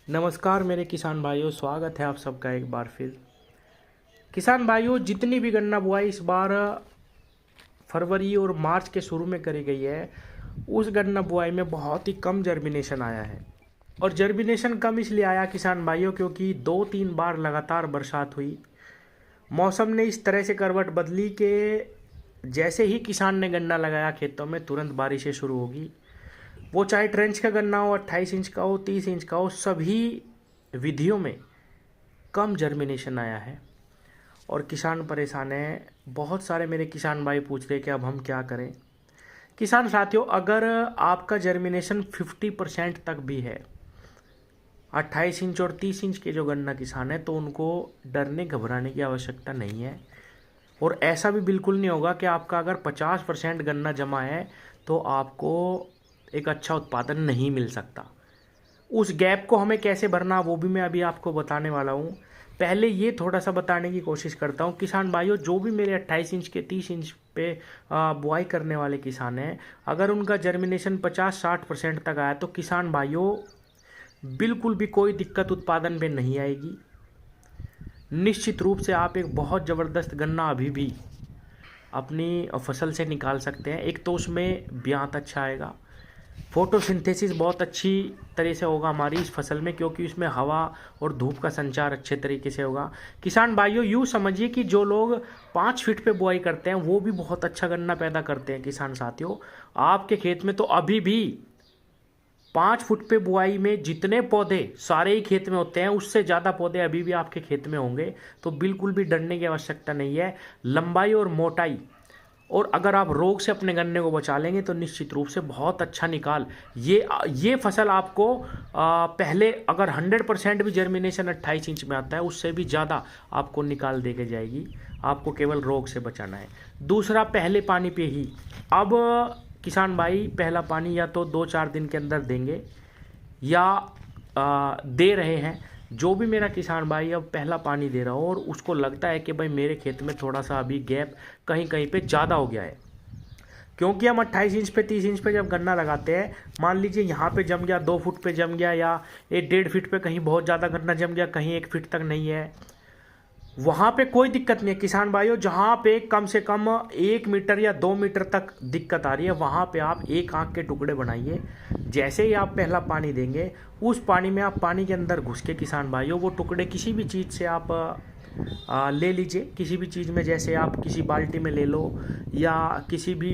नमस्कार मेरे किसान भाइयों, स्वागत है आप सबका एक बार फिर। किसान भाइयों, जितनी भी गन्ना बुआई इस बार फरवरी और मार्च के शुरू में करी गई है, उस गन्ना बुआई में बहुत ही कम जर्मिनेशन आया है। और जर्मिनेशन कम इसलिए आया किसान भाइयों क्योंकि 2-3 बार लगातार बरसात हुई। मौसम ने इस तरह से करवट बदली कि जैसे ही किसान ने गन्ना लगाया खेतों में तुरंत बारिशें शुरू होगी। वो चाहे ट्रेंच का गन्ना हो, 28 इंच का हो, 30 इंच का हो, सभी विधियों में कम जर्मिनेशन आया है और किसान परेशान है। बहुत सारे मेरे किसान भाई पूछ रहे कि अब हम क्या करें। किसान साथियों, अगर आपका जर्मिनेशन 50% तक भी है, 28 इंच और 30 इंच के जो गन्ना किसान है, तो उनको डरने घबराने की आवश्यकता नहीं है। और ऐसा भी बिल्कुल नहीं होगा कि आपका अगर 50% गन्ना जमा है तो आपको एक अच्छा उत्पादन नहीं मिल सकता। उस गैप को हमें कैसे भरना, वो भी मैं अभी आपको बताने वाला हूँ। पहले ये थोड़ा सा बताने की कोशिश करता हूँ किसान भाइयों, जो भी मेरे 28 इंच के 30 इंच पे बुआई करने वाले किसान हैं, अगर उनका जर्मिनेशन 50-60% तक आया तो किसान भाइयों बिल्कुल भी कोई दिक्कत उत्पादन में नहीं आएगी। निश्चित रूप से आप एक बहुत ज़बरदस्त गन्ना अभी भी अपनी फसल से निकाल सकते हैं। एक तो उसमें ब्यात अच्छा आएगा, फोटोसिंथेसिस बहुत अच्छी तरह से होगा हमारी इस फसल में, क्योंकि उसमें हवा और धूप का संचार अच्छे तरीके से होगा। किसान भाइयों, यूँ समझिए कि जो लोग 5 फीट पे बुआई करते हैं वो भी बहुत अच्छा गन्ना पैदा करते हैं। किसान साथियों, आपके खेत में तो अभी भी 5 फुट पे बुआई में जितने पौधे सारे ही खेत में होते हैं, उससे ज़्यादा पौधे अभी भी आपके खेत में होंगे। तो बिल्कुल भी डरने की आवश्यकता नहीं है। लंबाई और मोटाई, और अगर आप रोग से अपने गन्ने को बचा लेंगे तो निश्चित रूप से बहुत अच्छा निकाल ये फसल आपको पहले अगर 100% भी जर्मिनेशन 28 इंच में आता है, उससे भी ज़्यादा आपको निकाल दे के जाएगी। आपको केवल रोग से बचाना है। दूसरा, पहले पानी पे ही। अब किसान भाई पहला पानी या तो 2-4 दिन के अंदर देंगे या दे रहे हैं। जो भी मेरा किसान भाई अब पहला पानी दे रहा हो और उसको लगता है कि भाई मेरे खेत में थोड़ा सा अभी गैप कहीं कहीं पे ज़्यादा हो गया है, क्योंकि हम 28 इंच पे 30 इंच पे जब गन्ना लगाते हैं, मान लीजिए यहाँ पे जम गया, 2 फुट पे जम गया, या 1-1.5 फीट पे कहीं बहुत ज़्यादा गन्ना जम गया, कहीं 1 फीट तक नहीं है, वहाँ पे कोई दिक्कत नहीं है किसान भाइयों। जहाँ पे कम से कम 1 मीटर या 2 मीटर तक दिक्कत आ रही है, वहाँ पे आप एक आंख के टुकड़े बनाइए। जैसे ही आप पहला पानी देंगे, उस पानी में आप पानी के अंदर घुस के किसान भाइयों वो टुकड़े किसी भी चीज़ से आप ले लीजिए। किसी भी चीज़ में, जैसे आप किसी बाल्टी में ले लो या किसी भी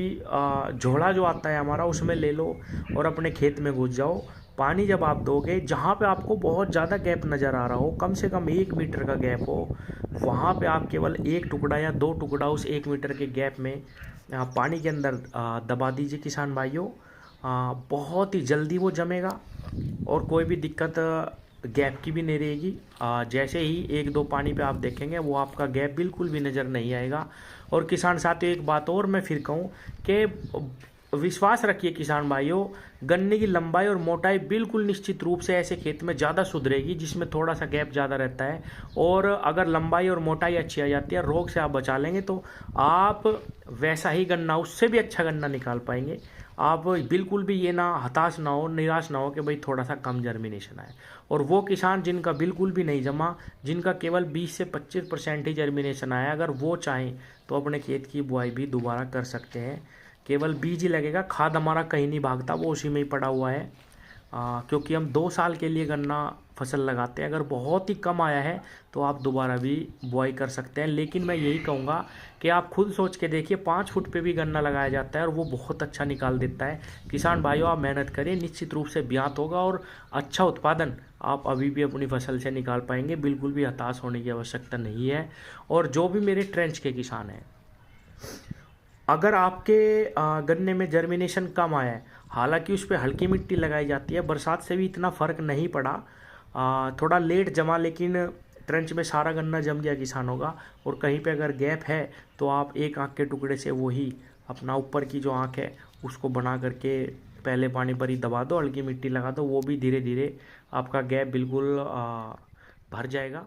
झोला जो आता है हमारा उसमें ले लो और अपने खेत में घुस जाओ। पानी जब आप दोगे, जहाँ पे आपको बहुत ज़्यादा गैप नज़र आ रहा हो, कम से कम 1 मीटर का गैप हो, वहाँ पे आप केवल 1 टुकड़ा या 2 टुकड़ा उस 1 मीटर के गैप में पानी के अंदर दबा दीजिए किसान भाइयों। बहुत ही जल्दी वो जमेगा और कोई भी दिक्कत गैप की भी नहीं रहेगी। जैसे ही 1-2 पानी पे आप देखेंगे, वो आपका गैप बिल्कुल भी नज़र नहीं आएगा। और किसान साथियों, एक बात और मैं फिर कहूँ कि विश्वास रखिए किसान भाइयों, गन्ने की लंबाई और मोटाई बिल्कुल निश्चित रूप से ऐसे खेत में ज़्यादा सुधरेगी जिसमें थोड़ा सा गैप ज़्यादा रहता है। और अगर लंबाई और मोटाई अच्छी आ जाती है, रोग से आप बचा लेंगे, तो आप वैसा ही गन्ना, उससे भी अच्छा गन्ना निकाल पाएंगे। आप बिल्कुल भी ये ना हताश ना हो, निराश ना हो कि भाई थोड़ा सा कम जर्मिनेशन आए। और वो किसान जिनका बिल्कुल भी नहीं जमा, जिनका केवल 20 से 25% ही जर्मिनेशन आया, अगर वो चाहें तो अपने खेत की बुआई भी दोबारा कर सकते हैं। केवल बीज ही लगेगा, खाद हमारा कहीं नहीं भागता, वो उसी में ही पड़ा हुआ है। क्योंकि हम 2 साल के लिए गन्ना फसल लगाते हैं। अगर बहुत ही कम आया है तो आप दोबारा भी बुआई कर सकते हैं। लेकिन मैं यही कहूँगा कि आप खुद सोच के देखिए, 5 फुट पे भी गन्ना लगाया जाता है और वो बहुत अच्छा निकाल देता है। किसान भाइयों, आप मेहनत करिए, निश्चित रूप से ब्यात होगा और अच्छा उत्पादन आप अभी भी अपनी फसल से निकाल पाएंगे। बिल्कुल भी हताश होने की आवश्यकता नहीं है। और जो भी मेरे ट्रेंच के किसान हैं, अगर आपके गन्ने में जर्मिनेशन कम आया है, हालांकि उस पर हल्की मिट्टी लगाई जाती है, बरसात से भी इतना फ़र्क नहीं पड़ा, थोड़ा लेट जमा, लेकिन ट्रेंच में सारा गन्ना जम गया किसानों का। और कहीं पे अगर गैप है तो आप एक आंख के टुकड़े से वही अपना ऊपर की जो आंख है उसको बना करके पहले पानी पर ही दबा दो, हल्की मिट्टी लगा दो, वो भी धीरे धीरे आपका गैप बिल्कुल भर जाएगा।